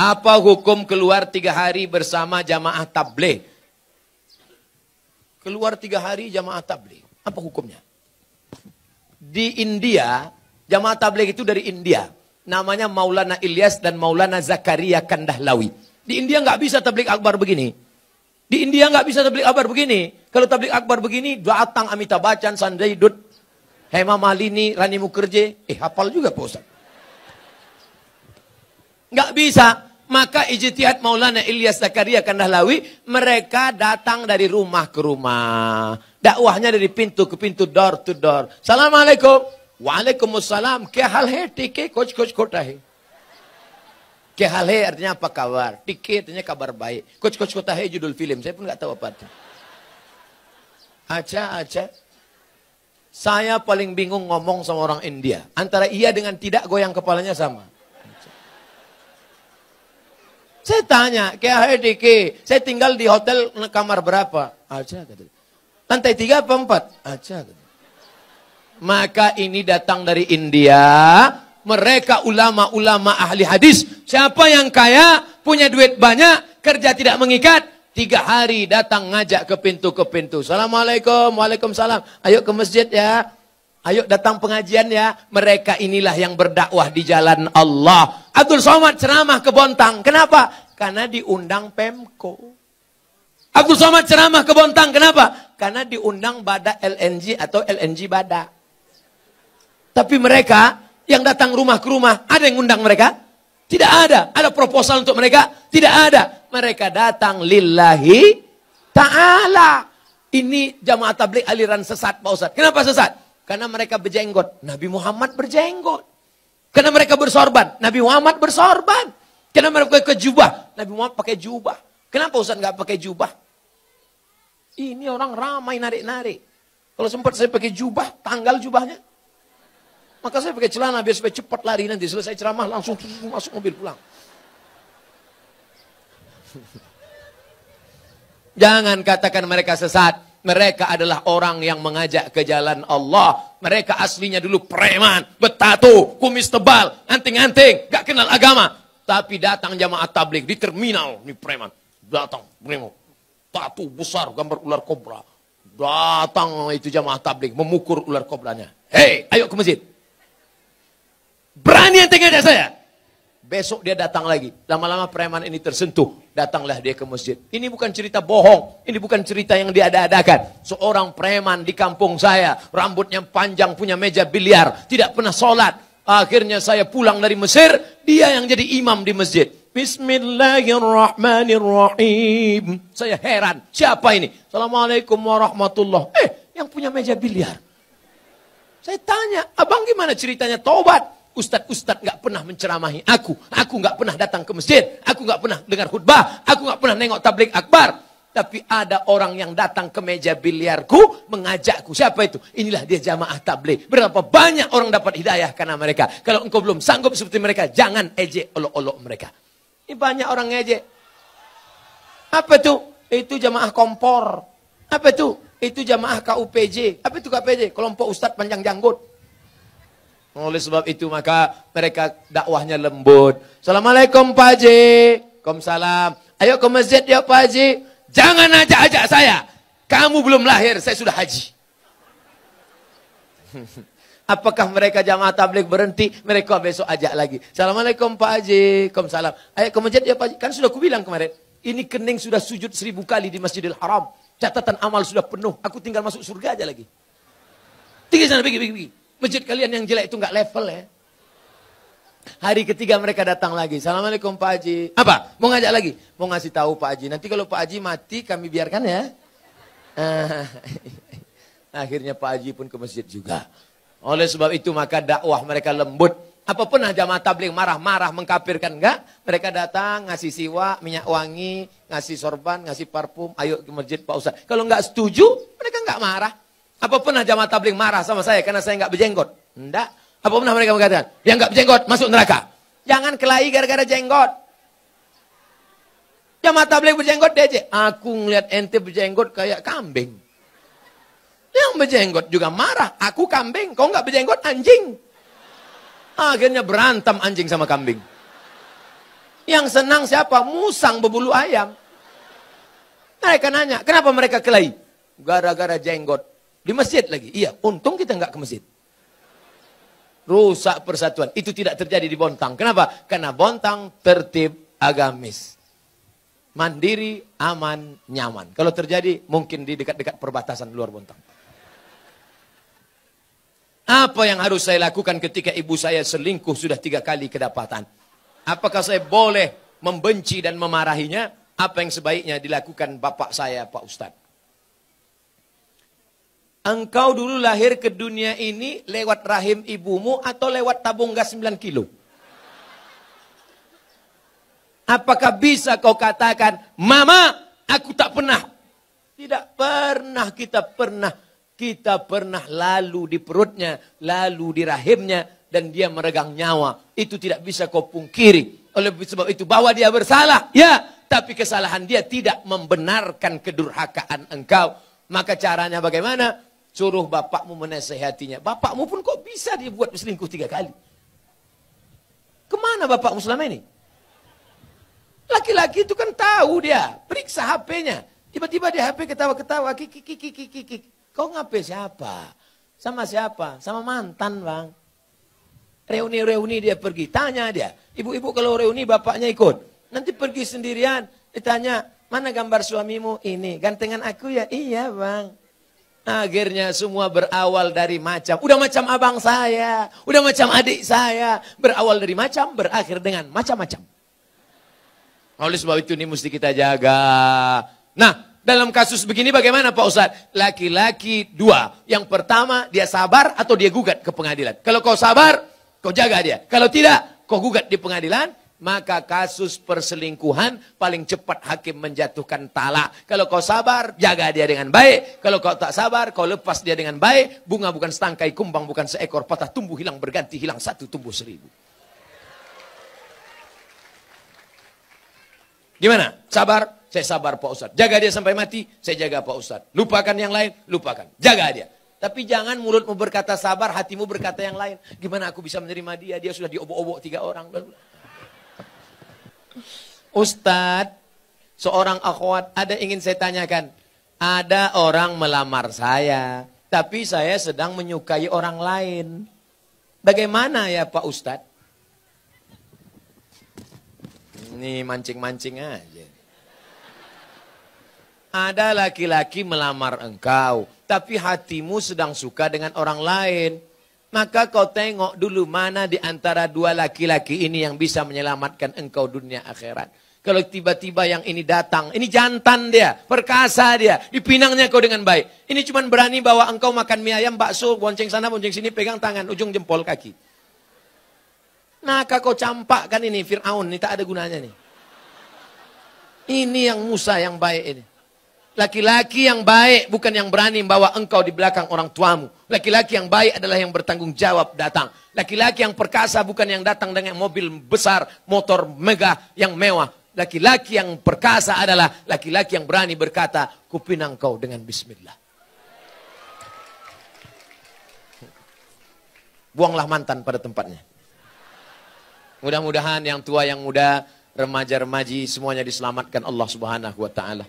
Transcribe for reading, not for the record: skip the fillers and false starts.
Apa hukum keluar 3 hari bersama jamaah tabligh? Keluar 3 hari jamaah tabligh. Apa hukumnya? Di India, jamaah tabligh itu dari India. Namanya Maulana Ilyas dan Maulana Zakaria Kandahlawi. Di India nggak bisa tabligh akbar begini. Di India nggak bisa tabligh akbar begini. Kalau tabligh akbar begini, datang Amitabh Bachchan, Sanjay Dutt, Hema Malini, Rani Mukherjee. Hafal juga Pak Ustaz. Nggak bisa. Maka ijtihad Maulana Ilyas Zakaria Kandahlawi, mereka datang dari rumah ke rumah. Dakwahnya dari pintu ke pintu, door to door. Assalamualaikum. Waalaikumsalam. Kya hal hai? Tike kuch kota hai. Kya hal hai artinya apa kabar? Tike artinya kabar baik. Kuch kota hai judul film. Saya pun nggak tahu apa itu. Acha. Saya paling bingung ngomong sama orang India. Antara iya dengan tidak, goyang kepalanya sama. Saya tanya, kya hai Diki? Saya tinggal di hotel kamar berapa? Acha kata. Lantai 3 apa 4? Acha kata. Maka ini datang dari India. Mereka ulama-ulama ahli hadis. Siapa yang kaya, punya duit banyak, kerja tidak mengikat, 3 hari datang ngajak ke pintu. Assalamualaikum, waalaikumsalam. Ayo ke masjid ya. Ayo datang pengajian ya. Mereka inilah yang berdakwah di jalan Allah. Abdul Somad ceramah ke Bontang. Kenapa? Karena diundang Pemko. Abdul Somad ceramah ke Bontang. Kenapa? Karena diundang Bada LNG atau LNG Bada. Tapi mereka yang datang rumah ke rumah, ada yang undang mereka? Tidak ada. Ada proposal untuk mereka? Tidak ada. Mereka datang lillahi ta'ala. Ini jamaah tabligh aliran sesat Pak Ustaz. Kenapa sesat? Karena mereka berjenggot. Nabi Muhammad berjenggot. Karena mereka bersorban. Nabi Muhammad bersorban. Karena mereka pakai jubah. Nabi Muhammad pakai jubah. Kenapa Ustaz nggak pakai jubah? Ini orang ramai narik-narik. Kalau sempat saya pakai jubah, tanggal jubahnya. Maka saya pakai celana biar supaya cepat lari nanti. Selesai ceramah langsung masuk mobil pulang. Jangan katakan mereka sesat. Mereka adalah orang yang mengajak ke jalan Allah. Mereka aslinya dulu preman, bertato, kumis tebal, anting-anting, gak kenal agama. Tapi datang jamaah tabligh di terminal, ini preman. Datang, tato besar, gambar ular kobra. Datang itu jamaah tabligh, memukul ular kobranya. Hei, ayo ke masjid. Berani anting ngajak saya? Besok dia datang lagi. Lama-lama preman ini tersentuh. Datanglah dia ke masjid. Ini bukan cerita bohong. Ini bukan cerita yang diada-adakan. Seorang preman di kampung saya. Rambutnya panjang, punya meja biliar. Tidak pernah sholat. Akhirnya saya pulang dari Mesir. Dia yang jadi imam di masjid. Bismillahirrahmanirrahim. Saya heran. Siapa ini? Assalamualaikum warahmatullahi. Yang punya meja biliar. Saya tanya, abang gimana ceritanya taubat? Ustadz nggak pernah menceramahi aku. Aku nggak pernah datang ke masjid. Aku nggak pernah dengar khutbah. Aku nggak pernah nengok tabligh akbar. Tapi ada orang yang datang ke meja biliarku mengajakku. Siapa itu? Inilah dia jamaah tabligh. Berapa banyak orang dapat hidayah karena mereka. Kalau engkau belum sanggup seperti mereka, jangan ejek olok-olok mereka. Ini banyak orang ngejek. Apa itu? Itu jamaah kompor. Apa itu? Itu jamaah KUPJ. Apa itu KUPJ? Kelompok Ustadz Panjang Janggut. Oleh sebab itu maka mereka dakwahnya lembut. Assalamualaikum Pak Haji. Waalaikumsalam. Ayo ke masjid ya Pak Haji. Jangan ajak-ajak saya. Kamu belum lahir, saya sudah haji. Apakah mereka jamaah tabligh berhenti? Mereka besok ajak lagi. Assalamualaikum Pak Haji. Waalaikumsalam. Ayo ke masjid ya Pak Haji. Kan sudah kubilang kemarin. Ini kening sudah sujud 1000 kali di Masjidil Haram. Catatan amal sudah penuh. Aku tinggal masuk surga aja lagi. Tinggal sana, pergi. Masjid kalian yang jelek itu nggak level ya. Hari ketiga mereka datang lagi. Assalamualaikum Pak Haji. Apa? Mau ngajak lagi? Mau ngasih tahu Pak Haji. Nanti kalau Pak Haji mati kami biarkan ya. Akhirnya Pak Haji pun ke masjid juga. Oleh sebab itu maka dakwah mereka lembut. Apa pernah jamaah tabligh marah-marah mengkafirkan? Enggak. Mereka datang ngasih siwak, minyak wangi, ngasih sorban, ngasih parfum. Ayo ke masjid Pak Ustaz. Kalau nggak setuju mereka nggak marah. Apa pernah jamaah tabligh marah sama saya karena saya nggak berjenggot? Enggak. Apa pernah mereka mengatakan, yang nggak berjenggot masuk neraka? Jangan kelahi gara-gara jenggot. Jamaah tabligh berjenggot dia. Aku ngeliat ente berjenggot kayak kambing. Yang berjenggot juga marah. Aku kambing, kau nggak berjenggot anjing. Akhirnya berantem anjing sama kambing. Yang senang siapa? Musang berbulu ayam. Mereka nanya, kenapa mereka kelahi? Gara-gara jenggot. Di masjid lagi. Iya, untung kita nggak ke masjid. Rusak persatuan. Itu tidak terjadi di Bontang. Kenapa? Karena Bontang tertib agamis. Mandiri, aman, nyaman. Kalau terjadi, mungkin di dekat-dekat perbatasan luar Bontang. Apa yang harus saya lakukan ketika ibu saya selingkuh sudah 3 kali kedapatan? Apakah saya boleh membenci dan memarahinya? Apa yang sebaiknya dilakukan bapak saya, Pak Ustadz? Engkau dulu lahir ke dunia ini lewat rahim ibumu atau lewat tabung gas 9 kilo? Apakah bisa kau katakan, Mama, aku tak pernah? Tidak pernah, kita pernah lalu di perutnya, lalu di rahimnya, dan dia meregang nyawa. Itu tidak bisa kau pungkiri. Oleh sebab itu, bahwa dia bersalah, ya, tapi kesalahan dia tidak membenarkan kedurhakaan engkau. Maka caranya bagaimana? Suruh bapakmu menasehatinya. Bapakmu pun kok bisa dia buat selingkuh 3 kali? Kemana bapakmu selama ini? Laki-laki itu kan tahu dia. Periksa HP-nya. Tiba-tiba di HP ketawa-ketawa. Kau ngapain siapa? Sama siapa? Sama mantan, Bang. Reuni-reuni dia pergi. Tanya dia. Ibu-ibu kalau reuni bapaknya ikut. Nanti pergi sendirian. Ditanya, mana gambar suamimu? Ini. Gantengan aku ya? Iya, Bang. Akhirnya semua berawal dari macam. Udah macam abang saya. Udah macam adik saya. Berawal dari macam, berakhir dengan macam-macam. Oleh sebab itu ini mesti kita jaga. Nah, dalam kasus begini bagaimana Pak Ustadz? Laki-laki 2. Yang pertama, dia sabar atau dia gugat ke pengadilan. Kalau kau sabar, kau jaga dia. Kalau tidak, kau gugat di pengadilan. Maka kasus perselingkuhan paling cepat hakim menjatuhkan talak. Kalau kau sabar, jaga dia dengan baik. Kalau kau tak sabar, kau lepas dia dengan baik. Bunga bukan setangkai, kumbang bukan seekor. Patah tumbuh hilang berganti, hilang 1 tumbuh 1000. Gimana? Sabar? Saya sabar Pak Ustadz. Jaga dia sampai mati, saya jaga Pak Ustadz. Lupakan yang lain, lupakan. Jaga dia. Tapi jangan mulutmu berkata sabar, hatimu berkata yang lain. Gimana aku bisa menerima dia? Dia sudah diobok-obok 3 orang. Ustadz, seorang akhwat, ada ingin saya tanyakan. Ada orang melamar saya, tapi saya sedang menyukai orang lain. Bagaimana ya Pak Ustadz? Ini mancing-mancing aja. Ada laki-laki melamar engkau, tapi hatimu sedang suka dengan orang lain. Maka kau tengok dulu mana di antara 2 laki-laki ini yang bisa menyelamatkan engkau dunia akhirat. Kalau tiba-tiba yang ini datang, ini jantan dia, perkasa dia, dipinangnya kau dengan baik. Ini cuma berani bawa engkau makan mie ayam, bakso, bonceng sana, bonceng sini, pegang tangan, ujung jempol kaki. Maka kau campakkan ini, Fir'aun, ini tak ada gunanya nih. Ini yang Musa yang baik ini. Laki-laki yang baik bukan yang berani membawa engkau di belakang orang tuamu. Laki-laki yang baik adalah yang bertanggung jawab datang. Laki-laki yang perkasa bukan yang datang dengan mobil besar, motor megah yang mewah. Laki-laki yang perkasa adalah laki-laki yang berani berkata, kupinang kau dengan bismillah. Buanglah mantan pada tempatnya. Mudah-mudahan yang tua, yang muda, remaja-remaji semuanya diselamatkan Allah Subhanahu wa taala.